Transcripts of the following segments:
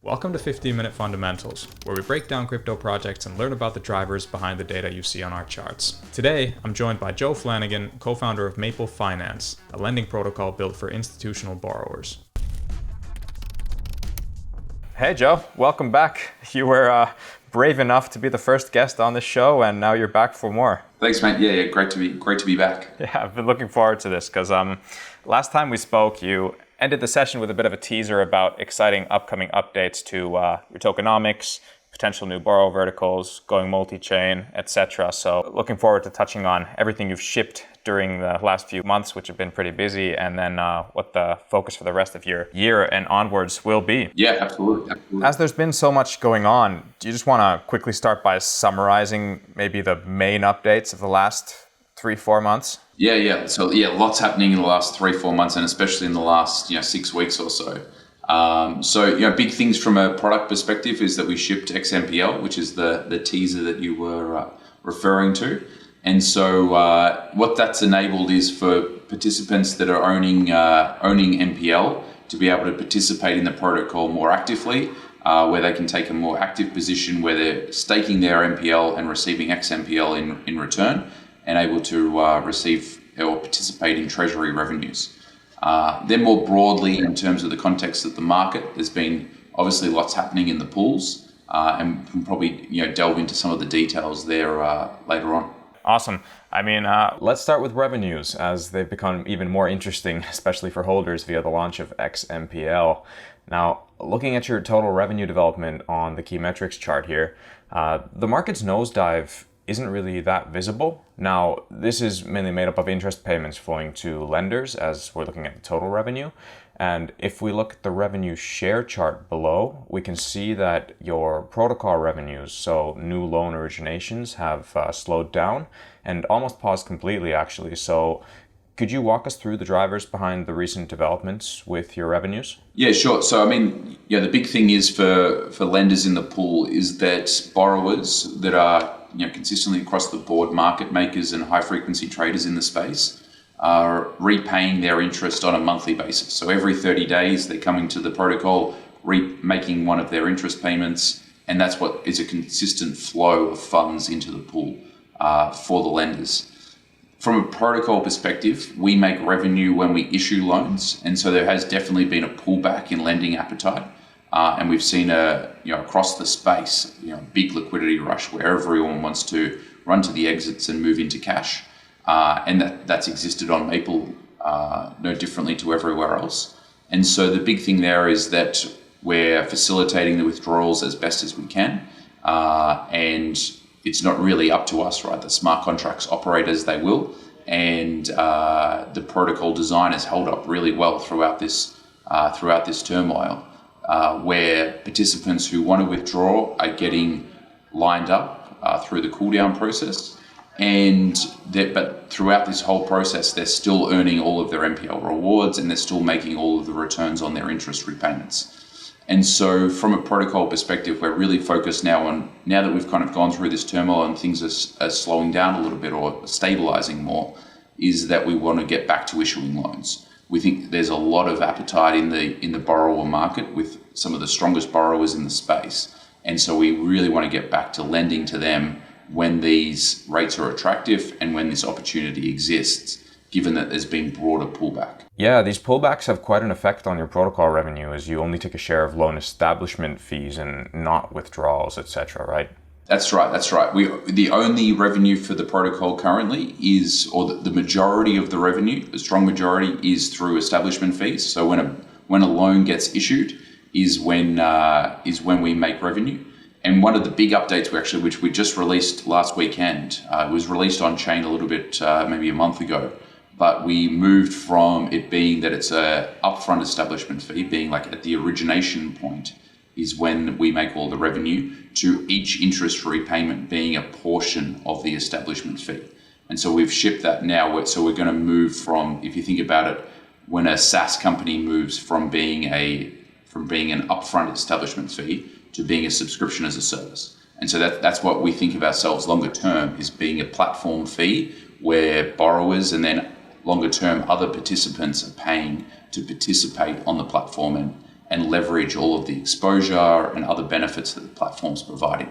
Welcome to 15-Minute Fundamentals, where we break down crypto projects and learn about the drivers behind the data you see on our charts. Today, I'm joined by Joe Flanagan, co-founder of Maple Finance, a lending protocol built for institutional borrowers. Hey Joe, welcome back. You were brave enough to be the first guest on the show, and now you're back for more. Thanks, mate. Yeah, great to be back. Yeah, I've been looking forward to this because last time we spoke, you ended the session with a bit of a teaser about exciting upcoming updates to your tokenomics, potential new borrow verticals, going multi-chain, etc. So looking forward to touching on everything you've shipped during the last few months, which have been pretty busy, and then what the focus for the rest of your year and onwards will be. Yeah, absolutely. As there's been so much going on, do you just want to quickly start by summarizing maybe the main updates of the last 3-4 months? Yeah. So lots happening in the last 3-4 months, and especially in the last 6 weeks or so. Big things from a product perspective is that we shipped xMPL, which is the teaser that you were referring to. And so what that's enabled is for participants that are owning MPL to be able to participate in the protocol more actively, where they can take a more active position where they're staking their MPL and receiving xMPL in return, and able to receive or participate in treasury revenues. Then more broadly, in terms of the context of the market, there's been obviously lots happening in the pools, and we can probably delve into some of the details there later on. Awesome. I mean, let's start with revenues, as they've become even more interesting, especially for holders via the launch of xMPL. Now, looking at your total revenue development on the key metrics chart here, the market's nosedive isn't really that visible. Now, this is mainly made up of interest payments flowing to lenders as we're looking at the total revenue. And if we look at the revenue share chart below, we can see that your protocol revenues, so new loan originations, have slowed down and almost paused completely, actually. So could you walk us through the drivers behind the recent developments with your revenues? Yeah, sure. So, the big thing is for lenders in the pool is that borrowers that are consistently across the board market makers and high frequency traders in the space are repaying their interest on a monthly basis. So every 30 days they're coming to the protocol, making one of their interest payments, and that's what is a consistent flow of funds into the pool for the lenders. From a protocol perspective, we make revenue when we issue loans, and so there has definitely been a pullback in lending appetite. And we've seen across the space, big liquidity rush where everyone wants to run to the exits and move into cash. And that's existed on Maple no differently to everywhere else. And so the big thing there is that we're facilitating the withdrawals as best as we can. And it's not really up to us, right? The smart contracts operate as they will. And the protocol design has held up really well throughout this turmoil. Where participants who want to withdraw are getting lined up through the cooldown process, but throughout this whole process, they're still earning all of their MPL rewards and they're still making all of the returns on their interest repayments. And so, from a protocol perspective, we're really focused now that we've kind of gone through this turmoil and things are slowing down a little bit or stabilizing more, is that we want to get back to issuing loans. We think there's a lot of appetite in the borrower market with some of the strongest borrowers in the space. And so we really want to get back to lending to them when these rates are attractive and when this opportunity exists, given that there's been broader pullback. Yeah, these pullbacks have quite an effect on your protocol revenue as you only take a share of loan establishment fees and not withdrawals, etc., right? That's right. The only revenue for the protocol currently is, or the majority of the revenue, a strong majority, is through establishment fees. So when a loan gets issued is when we make revenue. And one of the big updates which we just released last weekend, was released on chain a little bit maybe a month ago, but we moved from it being that it's a upfront establishment fee, being like at the origination point is when we make all the revenue, to each interest repayment being a portion of the establishment fee. And so we've shipped that now. So we're going to move from, if you think about it, when a SaaS company moves from being an upfront establishment fee to being a subscription as a service. And so that's what we think of ourselves longer term, is being a platform fee where borrowers and then longer term other participants are paying to participate on the platform and leverage all of the exposure and other benefits that the platform's providing.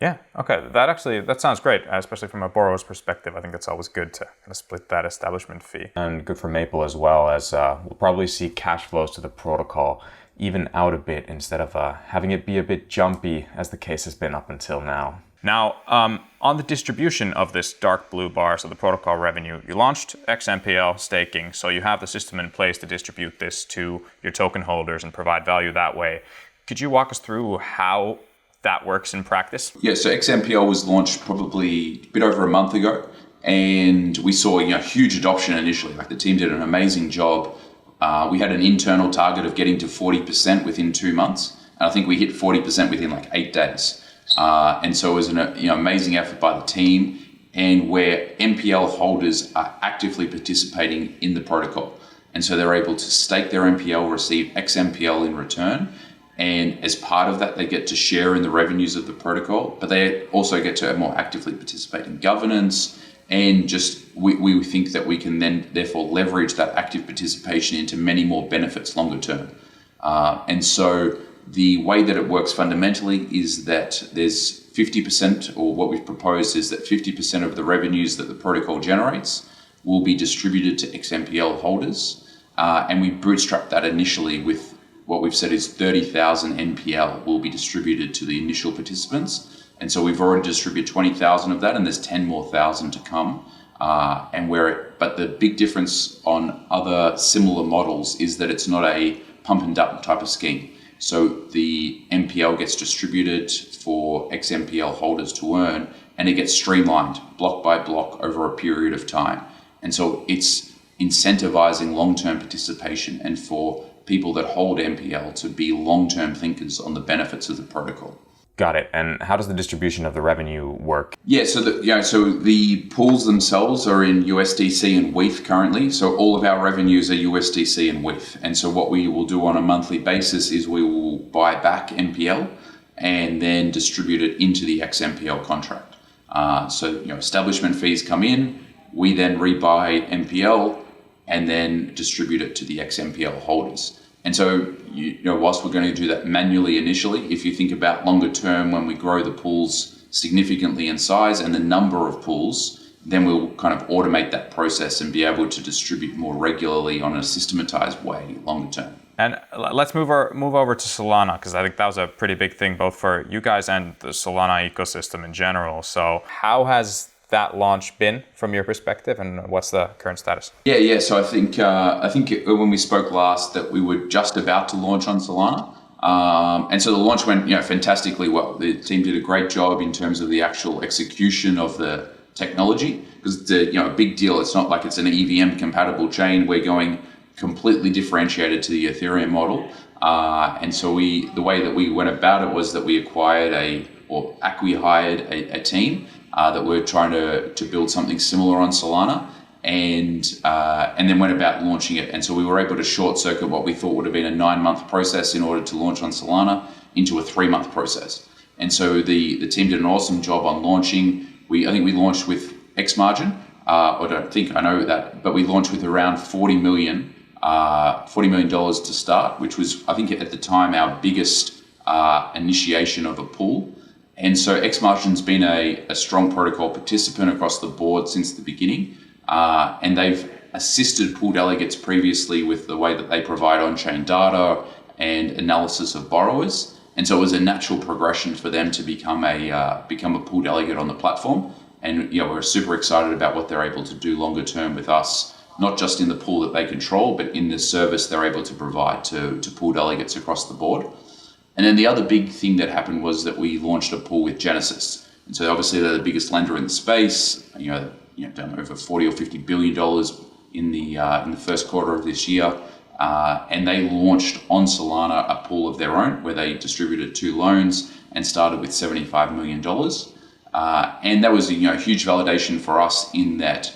Yeah, okay. That sounds great, especially from a borrower's perspective. I think it's always good to kind of split that establishment fee. And good for Maple as well, as we'll probably see cash flows to the protocol even out a bit instead of having it be a bit jumpy as the case has been up until now. Now, on the distribution of this dark blue bar, so the protocol revenue, you launched xMPL staking, so you have the system in place to distribute this to your token holders and provide value that way. Could you walk us through how that works in practice? Yeah, so xMPL was launched probably a bit over a month ago, and we saw huge adoption initially. Like the team did an amazing job. We had an internal target of getting to 40% within 2 months, and I think we hit 40% within like 8 days. And so it was an amazing effort by the team, and where MPL holders are actively participating in the protocol. And so they're able to stake their MPL, receive xMPL in return, and as part of that, they get to share in the revenues of the protocol, but they also get to more actively participate in governance. And just we think that we can then therefore leverage that active participation into many more benefits longer term. And so the way that it works fundamentally is that there's 50%, or what we've proposed is that 50% of the revenues that the protocol generates will be distributed to xMPL holders. And we bootstrap that initially with what we've said is 30,000 NPL will be distributed to the initial participants. And so we've already distributed 20,000 of that, and there's 10 more thousand to come. But the big difference on other similar models is that it's not a pump and dump type of scheme. So the MPL gets distributed for xMPL holders to earn, and it gets streamlined block by block over a period of time. And so it's incentivizing long-term participation and for people that hold MPL to be long-term thinkers on the benefits of the protocol. Got it. And how does the distribution of the revenue work? Yeah, so the pools themselves are in USDC and WETH currently. So all of our revenues are USDC and WETH. And so what we will do on a monthly basis is we will buy back MPL and then distribute it into the xMPL contract. Establishment fees come in, we then rebuy MPL and then distribute it to the xMPL holders. And so, whilst we're going to do that manually initially, if you think about longer term, when we grow the pools significantly in size and the number of pools, then we'll kind of automate that process and be able to distribute more regularly on a systematized way longer term. And let's move over to Solana, because I think that was a pretty big thing both for you guys and the Solana ecosystem in general. So how has that launch been from your perspective, and what's the current status? Yeah. So I think when we spoke last that we were just about to launch on Solana, and so the launch went fantastically well. The team did a great job in terms of the actual execution of the technology, because it's a big deal. It's not like it's an EVM compatible chain. We're going completely differentiated to the Ethereum model, and so the way that we went about it was that we hired a team that we're trying to build something similar on Solana, and then went about launching it. And so we were able to short circuit what we thought would have been a 9-month process in order to launch on Solana into a 3-month process. And so the team did an awesome job on launching. I think we launched with X margin, but we launched with around $40 million to start, which was, I think at the time, our biggest initiation of a pool. And so xMargin's been a strong protocol participant across the board since the beginning, and they've assisted pool delegates previously with the way that they provide on-chain data and analysis of borrowers. And so it was a natural progression for them to become a pool delegate on the platform. And we're super excited about what they're able to do longer term with us, not just in the pool that they control, but in the service they're able to provide to pool delegates across the board. And then the other big thing that happened was that we launched a pool with Genesis. And so obviously they're the biggest lender in the space, done over $40 or $50 billion in the first quarter of this year. And they launched on Solana a pool of their own where they distributed 2 loans and started with $75 million. And that was a huge validation for us in that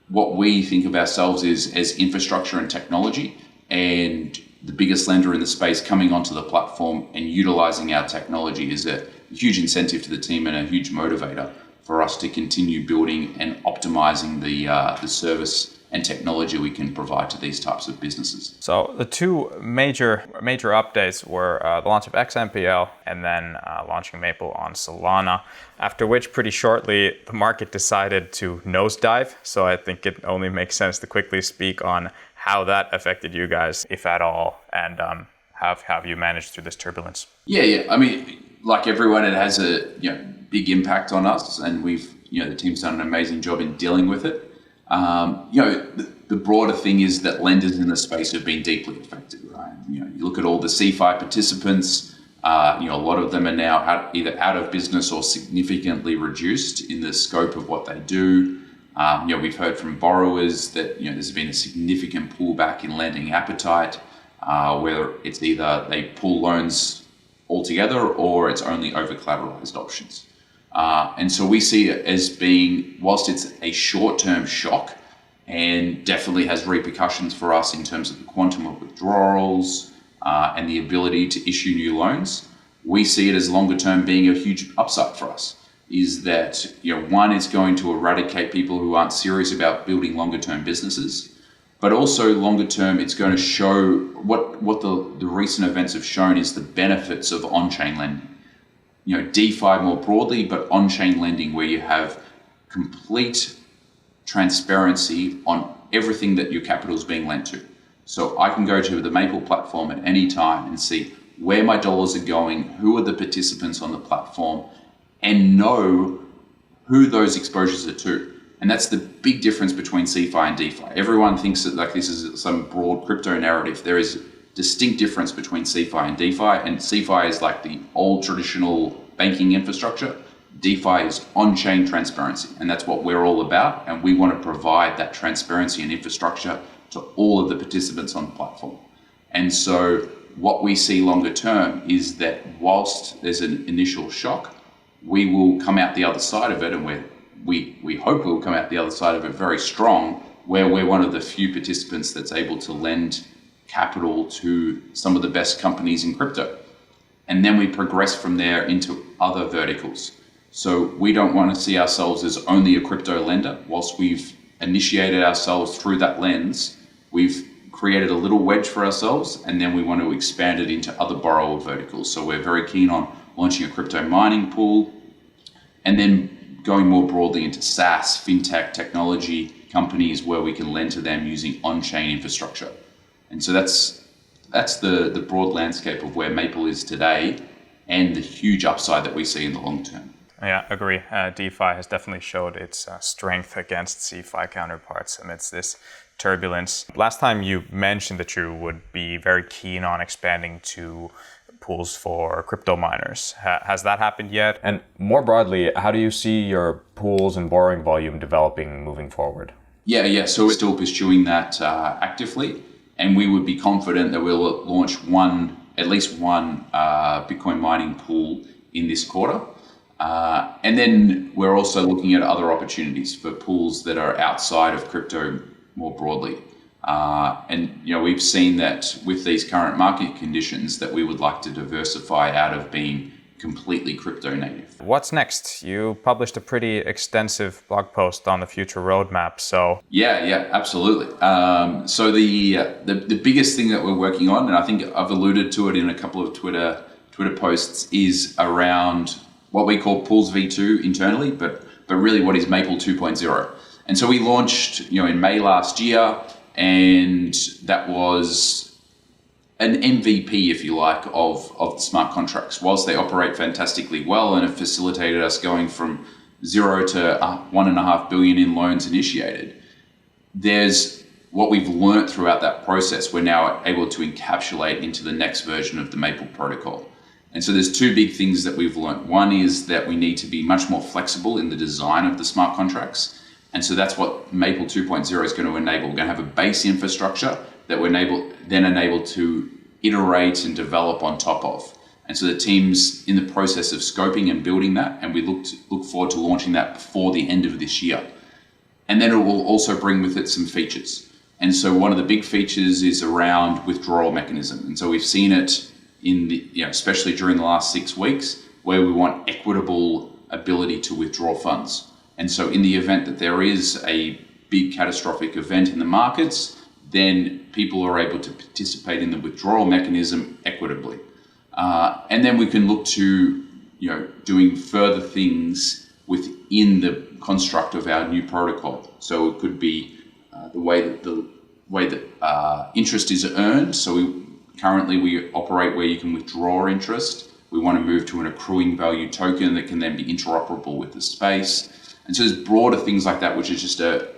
what we think of ourselves is as infrastructure and technology, and the biggest lender in the space coming onto the platform and utilizing our technology is a huge incentive to the team and a huge motivator for us to continue building and optimizing the service and technology we can provide to these types of businesses. So the two major updates were the launch of xMPL and then launching Maple on Solana, after which pretty shortly the market decided to nosedive. So I think it only makes sense to quickly speak on how that affected you guys, if at all, and how have you managed through this turbulence? Yeah. I mean, like everyone, it has a big impact on us, and we've the team's done an amazing job in dealing with it. The broader thing is that lenders in the space have been deeply affected, right? You look at all the CeFi participants. A lot of them are now either out of business or significantly reduced in the scope of what they do. We've heard from borrowers that there's been a significant pullback in lending appetite, whether it's either they pull loans altogether or it's only over collateralized options. And so we see it as being, whilst it's a short-term shock and definitely has repercussions for us in terms of the quantum of withdrawals and the ability to issue new loans, we see it as longer-term being a huge upside for us. Is that, one, it's going to eradicate people who aren't serious about building longer-term businesses, but also longer-term, it's going to show what the recent events have shown is the benefits of on-chain lending. DeFi more broadly, but on-chain lending where you have complete transparency on everything that your capital is being lent to. So I can go to the Maple platform at any time and see where my dollars are going, who are the participants on the platform, and know who those exposures are to. And that's the big difference between CeFi and DeFi. Everyone thinks that this is some broad crypto narrative. There is distinct difference between CeFi and DeFi, and CeFi is like the old traditional banking infrastructure. DeFi is on-chain transparency, and that's what we're all about, and we want to provide that transparency and infrastructure to all of the participants on the platform. And so what we see longer term is that whilst there's an initial shock, we will come out the other side of it, and we hope we'll come out the other side of it very strong, where we're one of the few participants that's able to lend capital to some of the best companies in crypto. And then we progress from there into other verticals. So we don't want to see ourselves as only a crypto lender. Whilst we've initiated ourselves through that lens, we've created a little wedge for ourselves, and then we want to expand it into other borrower verticals. So we're very keen on launching a crypto mining pool, and then going more broadly into SaaS, fintech, technology companies where we can lend to them using on-chain infrastructure. And so that's the broad landscape of where Maple is today and the huge upside that we see in the long term. Yeah, agree. DeFi has definitely showed its strength against CeFi counterparts amidst this turbulence. Last time you mentioned that you would be very keen on expanding to pools for crypto miners. Has that happened yet? And more broadly, how do you see your pools and borrowing volume developing moving forward? Yeah. So we're still pursuing that actively, and we would be confident that we'll launch at least one Bitcoin mining pool in this quarter. And then we're also looking at other opportunities for pools that are outside of crypto more broadly. And we've seen that with these current market conditions that we would like to diversify out of being completely crypto native. What's next? You published a pretty extensive blog post on the future roadmap. So yeah, absolutely. So the biggest thing that we're working on, and I think I've alluded to it in a couple of Twitter posts, is around what we call Pools V2 internally, but really what is Maple 2.0. And so we launched in May last year, and that was an MVP, if you like, of the smart contracts. Whilst they operate fantastically well and have facilitated us going from 0 to 1.5 billion in loans initiated, there's what we've learned throughout that process we're now able to encapsulate into the next version of the Maple protocol. And so there's two big things that we've learned. One is that we need to be much more flexible in the design of the smart contracts. And so that's what Maple 2.0 is going to enable. We're going to have a base infrastructure that we're then enable to iterate and develop on top of. And so the team's in the process of scoping and building that, and we look forward to launching that before the end of this year. And then it will also bring with it some features. And so one of the big features is around withdrawal mechanism. And so we've seen it in the, especially during the last 6 weeks, where we want equitable ability to withdraw funds. And so in the event that there is a big catastrophic event in the markets, then people are able to participate in the withdrawal mechanism equitably. And then we can look to, doing further things within the construct of our new protocol. So it could be the way that interest is earned. So currently we operate where you can withdraw interest. We want to move to an accruing value token that can then be interoperable with the space. And so there's broader things like that, which is just a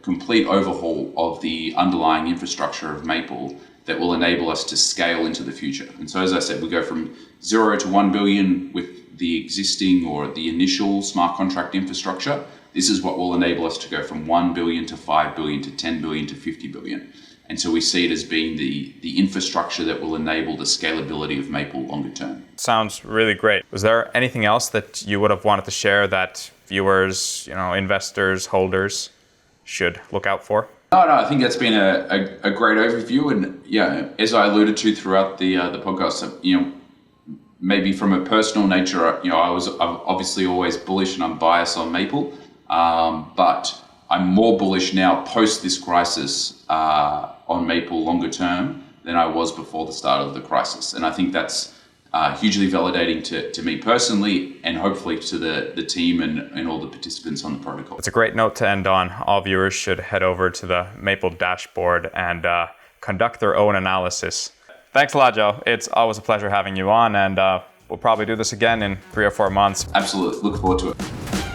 complete overhaul of the underlying infrastructure of Maple that will enable us to scale into the future. And so, as I said, we go from 0 to 1 billion with the existing or the initial smart contract infrastructure. This is what will enable us to go from 1 billion to 5 billion to 10 billion to 50 billion. And so we see it as being the infrastructure that will enable the scalability of Maple longer term. Sounds really great. Was there anything else that you would have wanted to share that viewers, investors, holders should look out for? No, I think that's been a great overview. And as I alluded to throughout the podcast, maybe from a personal nature, I'm obviously always bullish and I'm biased on Maple, but I'm more bullish now post this crisis on Maple longer term than I was before the start of the crisis. And I think that's hugely validating to me personally and hopefully to the team and all the participants on the protocol. It's a great note to end on. All viewers should head over to the Maple dashboard and conduct their own analysis. Thanks a lot, Joe. It's always a pleasure having you on, and we'll probably do this again in 3 or 4 months. Absolutely. Look forward to it.